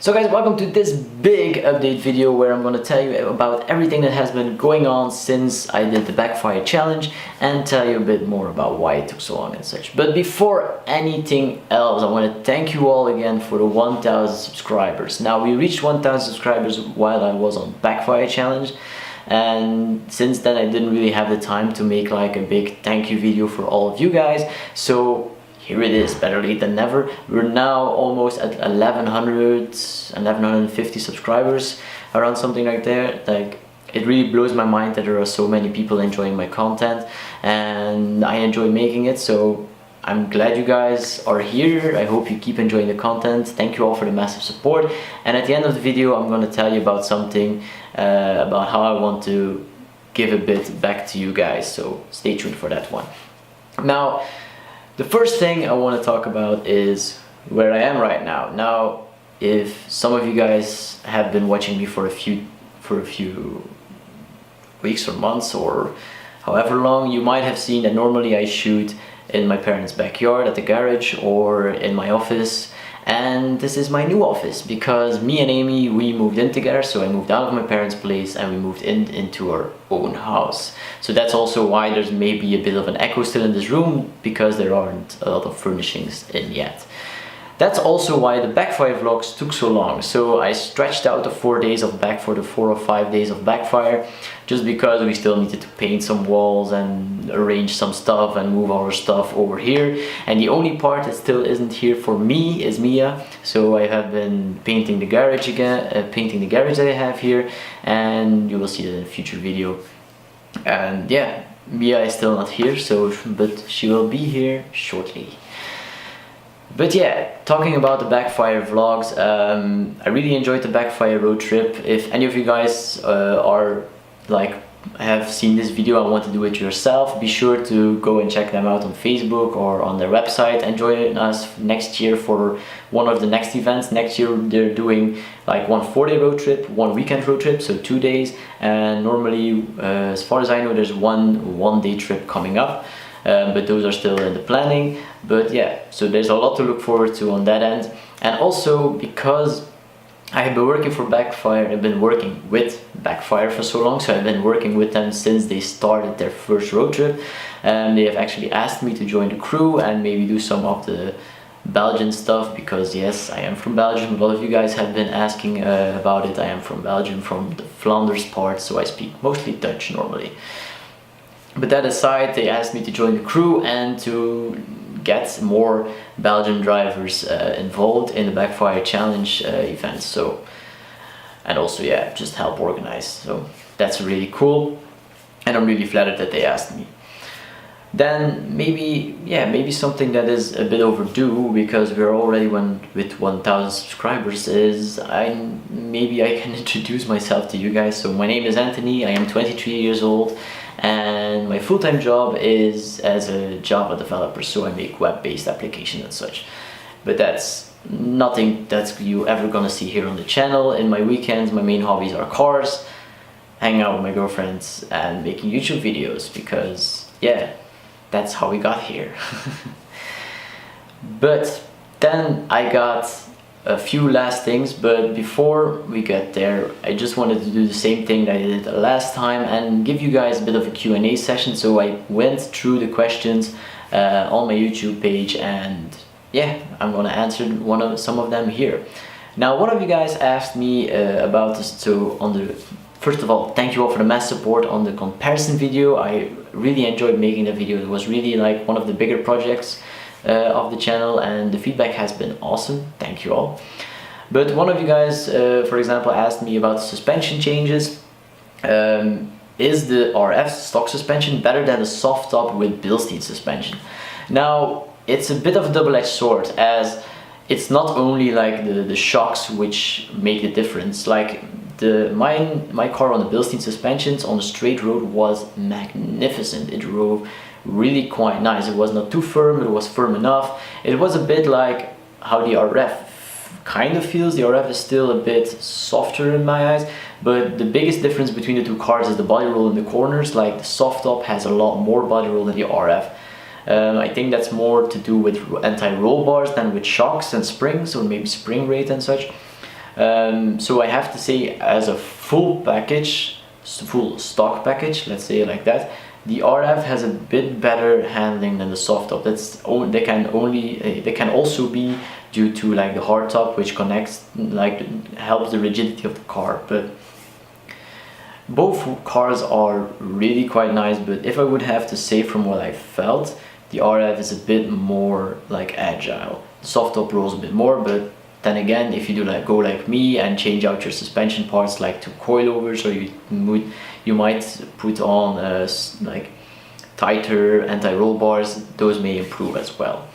So guys, welcome to this big update video where I'm going to tell you about everything that has been going on since I did the Backfire challenge and tell you a bit more about why it took so long and such. But before anything else, I want to thank you all again for the 1000 subscribers. Now we reached 1000 subscribers while I was on Backfire challenge, and since then I didn't really have the time to make like a big thank you video for all of you guys. So here it is, better late than never. We're now almost at 1150 subscribers, around something like that. Like, it really blows my mind that there are so many people enjoying my content, and I enjoy making it. So I'm glad you guys are here. I hope you keep enjoying the content. Thank you all for the massive support. And at the end of the video, I'm going to tell you about something about how I want to give a bit back to you guys. So stay tuned for that one. Now, the first thing I want to talk about is where I am right now. Now, if some of you guys have been watching me for a few weeks or months or however long, you might have seen that normally I shoot in my parents' backyard, at the garage, or in my office. And this is my new office because me and Amy, we moved in together. So I moved out of my parents' place and we moved into our own house. So that's also why there's maybe a bit of an echo still in this room, because there aren't a lot of furnishings in yet. That's also why the Backfire vlogs took so long. So I stretched out the 4 days of for the 4 or 5 days of Backfire, just because we still needed to paint some walls and arrange some stuff and move our stuff over here. And the only part that still isn't here for me is Mia. So I have been painting the garage again, painting the garage that I have here, and you will see that in a future video. And yeah, Mia is still not here, but she will be here shortly. But yeah, talking about the Backfire vlogs, I really enjoyed the Backfire road trip. If any of you guys have seen this video and want to do it yourself, be sure to go and check them out on Facebook or on their website, and join us next year for one of the next events. Next year they're doing like one 4-day road trip, one weekend road trip, so 2 days, and normally as far as I know there's one day trip coming up. But those are still in the planning. But yeah, so there's a lot to look forward to on that end. And also, because I have been working for Backfire, I've been working with Backfire for so long, so I've been working with them since they started their first road trip, and they have actually asked me to join the crew and maybe do some of the Belgian stuff, because yes, I am from Belgium. A lot of you guys have been asking about it. I am from Belgium, from the Flanders part, so I speak mostly Dutch normally. But that aside, they asked me to join the crew and to get more Belgian drivers involved in the Backfire challenge events. So, and also, yeah, just help organize. So that's really cool, and I'm really flattered that they asked me. Then maybe something that is a bit overdue, because we're already with 1000 subscribers, is maybe I can introduce myself to you guys. So my name is Anthony, I am 23 years old, and my full-time job is as a Java developer, so I make web-based applications and such. But that's nothing that you ever gonna see here on the channel. In my weekends, my main hobbies are cars, hanging out with my girlfriends, and making YouTube videos, because yeah, that's how we got here. But then I got a few last things, but before we get there, I just wanted to do the same thing that I did the last time and give you guys a bit of a Q&A session. So I went through the questions on my YouTube page, and yeah, I'm gonna answer some of them here. Now, one of you guys asked me about this, so first of all, thank you all for the mass support on the comparison video. I really enjoyed making the video. It was really like one of the bigger projects of the channel, and the feedback has been awesome. Thank you all. But one of you guys, for example, asked me about the suspension changes. Is the RF stock suspension better than the soft top with Bilstein suspension? Now, it's a bit of a double-edged sword, as it's not only like the shocks which make the difference. Like my car on the Bilstein suspensions on the straight road was magnificent. It drove really quite nice. It was not too firm, it was firm enough. It was a bit like how the RF kind of feels. The RF is still a bit softer in my eyes, but the biggest difference between the two cars is the body roll in the corners. Like the soft top has a lot more body roll than the RF. I think that's more to do with anti-roll bars than with shocks and springs, or maybe spring rate and such. So I have to say, as a full package, full stock package, let's say it like that, the RF has a bit better handling than the soft top. They can also be due to like the hard top, which connects, like helps the rigidity of the car. But both cars are really quite nice. But if I would have to say from what I felt, the RF is a bit more like agile. The soft top rolls a bit more, but then again, if you do go like me and change out your suspension parts like to coilovers, or you might put on like tighter anti-roll bars, those may improve as well.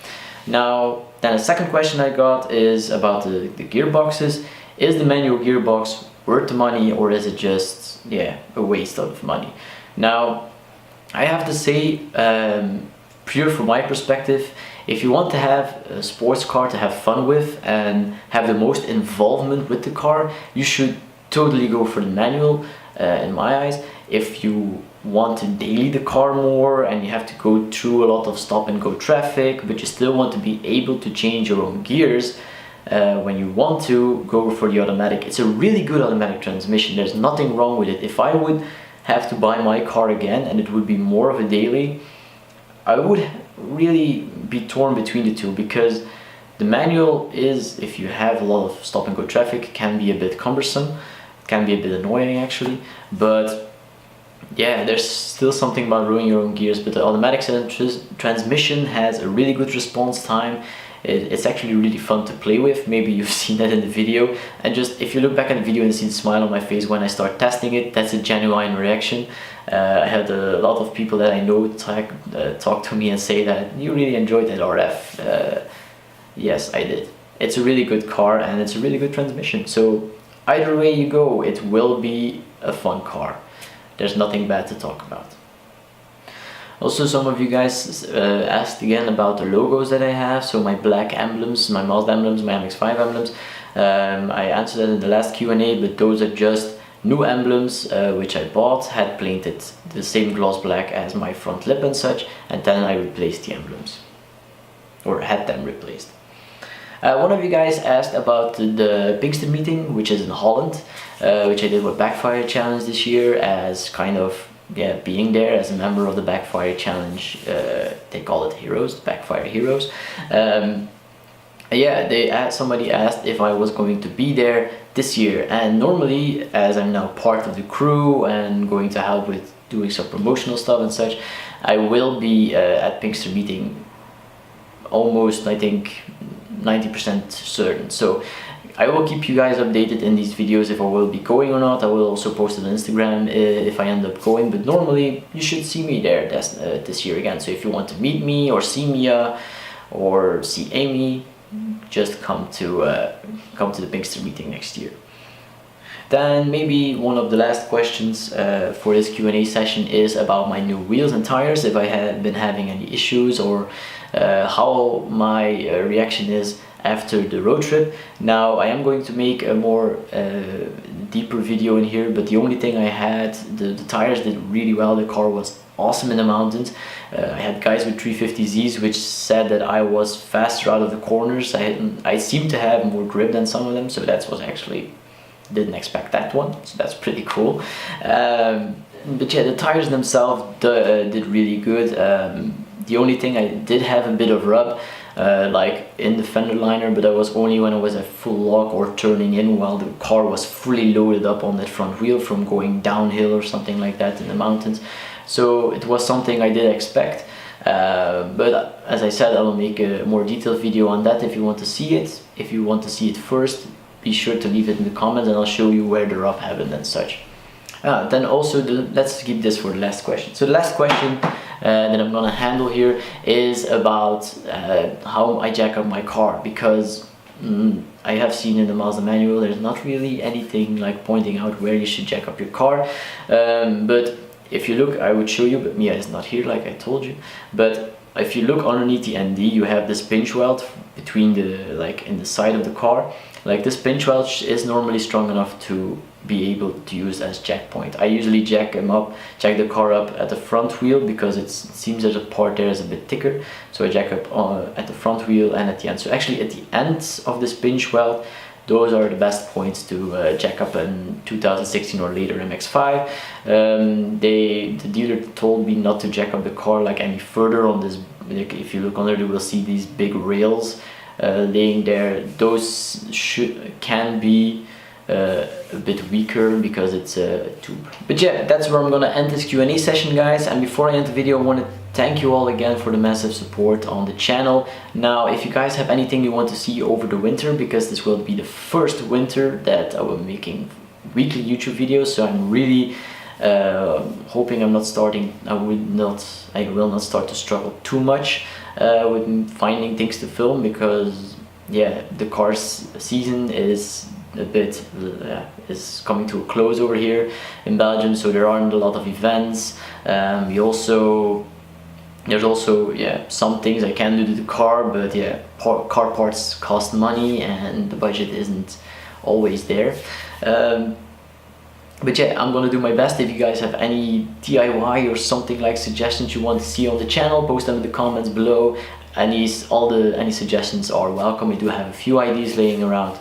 Now, then a second question I got is about the gearboxes. Is the manual gearbox worth the money, or is it just a waste of money? Now, I have to say, pure from my perspective, if you want to have a sports car to have fun with and have the most involvement with the car, you should totally go for the manual, in my eyes. If you want to daily the car more and you have to go through a lot of stop and go traffic, but you still want to be able to change your own gears when you want to, go for the automatic. It's a really good automatic transmission. There's nothing wrong with it. If I would have to buy my car again and it would be more of a daily, I would really be torn between the two, because the manual is, if you have a lot of stop and go traffic, can be a bit cumbersome, can be a bit annoying actually, but yeah, there's still something about rolling your own gears. But the automatic transmission has a really good response time. It's actually really fun to play with. Maybe you've seen that in the video, and just if you look back at the video and see the smile on my face when I start testing it, that's a genuine reaction. I had a lot of people that I know talk to me and say that you really enjoyed that RF. Yes, I did. It's a really good car and it's a really good transmission. So either way you go, it will be a fun car. There's nothing bad to talk about. Also, some of you guys asked again about the logos that I have. So my black emblems, my Mazda emblems, my MX-5 emblems. I answered that in the last Q&A, but those are just new emblems which I bought, had painted the same gloss black as my front lip and such, and then I replaced the emblems, or had them replaced. One of you guys asked about the Pinkster meeting, which is in Holland, which I did with Backfire Challenge this year, as kind of being there as a member of the Backfire Challenge. They call it Heroes, Backfire Heroes. Somebody asked if I was going to be there this year, and normally, as I'm now part of the crew and going to help with doing some promotional stuff and such, I will be at Pinkster meeting almost, I think, 90% certain. So I will keep you guys updated in these videos if I will be going or not. I will also post it on Instagram if I end up going, but normally you should see me there this year again. So if you want to meet me or see Mia or see Amy, just come to the Pinkster meeting next year. Then maybe one of the last questions for this Q&A session is about my new wheels and tires, if I have been having any issues, or how my reaction is after the road trip. Now, I am going to make a more deeper video in here, but the only thing I had, the tires did really well. The car was awesome in the mountains. I had guys with 350Zs which said that I was faster out of the corners. I seemed to have more grip than some of them, so that was actually, didn't expect that one, so that's pretty cool. But yeah, the tires themselves did really good. The only thing, I did have a bit of rub, like in the fender liner, but that was only when I was at full lock or turning in while the car was fully loaded up on that front wheel from going downhill or something like that in the mountains. So it was something I did expect, but as I said, I will make a more detailed video on that if you want to see it. If you want to see it first, be sure to leave it in the comments and I'll show you where the rub happened and such. Then also, let's keep this for the last question. So the last question that I'm gonna handle here is about how I jack up my car, because I have seen in the Mazda manual there's not really anything like pointing out where you should jack up your car, but if you look, I would show you, but Mia is not here like I told you. But if you look underneath the ND, you have this pinch weld between the, like in the side of the car. Like this pinch weld is normally strong enough to be able to use as jack point. I usually jack the car up at the front wheel, because it seems that the part there is a bit thicker. So I jack up at the front wheel and at the end. So actually at the ends of this pinch weld, those are the best points to jack up a 2016 or later MX-5. The dealer told me not to jack up the car like any further on this. Like, if you look under, you will see these big rails laying there. Those can be a bit weaker because it's a tube. But yeah, that's where I'm gonna end this Q&A session, guys. And before I end the video, I want to thank you all again for the massive support on the channel. Now, if you guys have anything you want to see over the winter, because this will be the first winter that I will be making weekly YouTube videos, so I'm really hoping I will not start to struggle too much with finding things to film, because yeah, the cars season is a bit is coming to a close over here in Belgium, so there aren't a lot of events. There's also some things I can do to the car, but yeah, car parts cost money and the budget isn't always there. But yeah, I'm gonna do my best. If you guys have any DIY or something like suggestions you want to see on the channel, post them in the comments below. Any suggestions are welcome. We do have a few ideas laying around,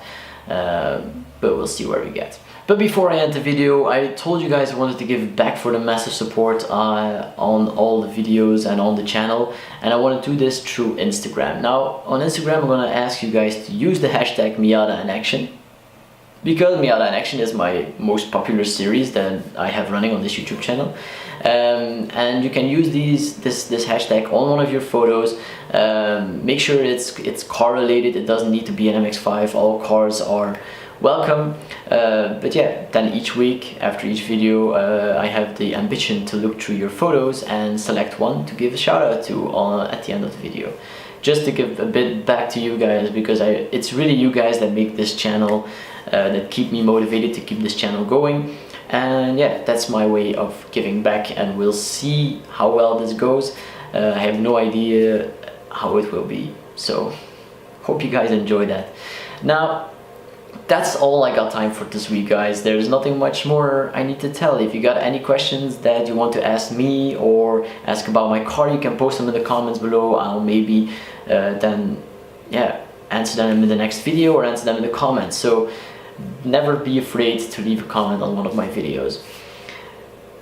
but we'll see where we get. But before I end the video, I told you guys I wanted to give back for the massive support on all the videos and on the channel, and I want to do this through Instagram. Now, on Instagram, I'm gonna ask you guys to use the hashtag Miata in Action, because Miata in Action is my most popular series that I have running on this YouTube channel. And you can use this hashtag on one of your photos. Make sure it's car related. It doesn't need to be an MX-5. All cars are welcome. But yeah, then each week after each video, I have the ambition to look through your photos and select one to give a shout out to at the end of the video. Just to give a bit back to you guys, because it's really you guys that make this channel, that keep me motivated to keep this channel going. And yeah, that's my way of giving back, and we'll see how well this goes. I have no idea how it will be, so hope you guys enjoy that. Now, that's all I got time for this week, guys. There's nothing much more I need to tell. If you got any questions that you want to ask me or ask about my car, you can post them in the comments below. I'll maybe then answer them in the next video or answer them in the comments. So never be afraid to leave a comment on one of my videos,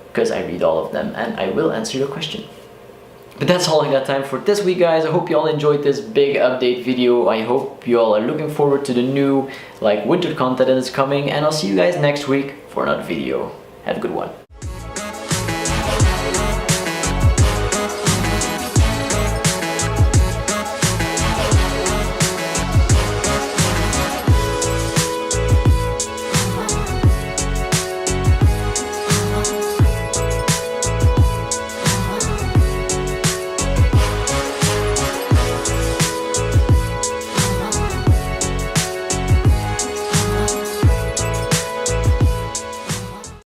because I read all of them and I will answer your question. But that's all I got time for this week, guys. I hope you all enjoyed this big update video. I hope you all are looking forward to the new winter content that is coming, and I'll see you guys next week for another video. Have a good one.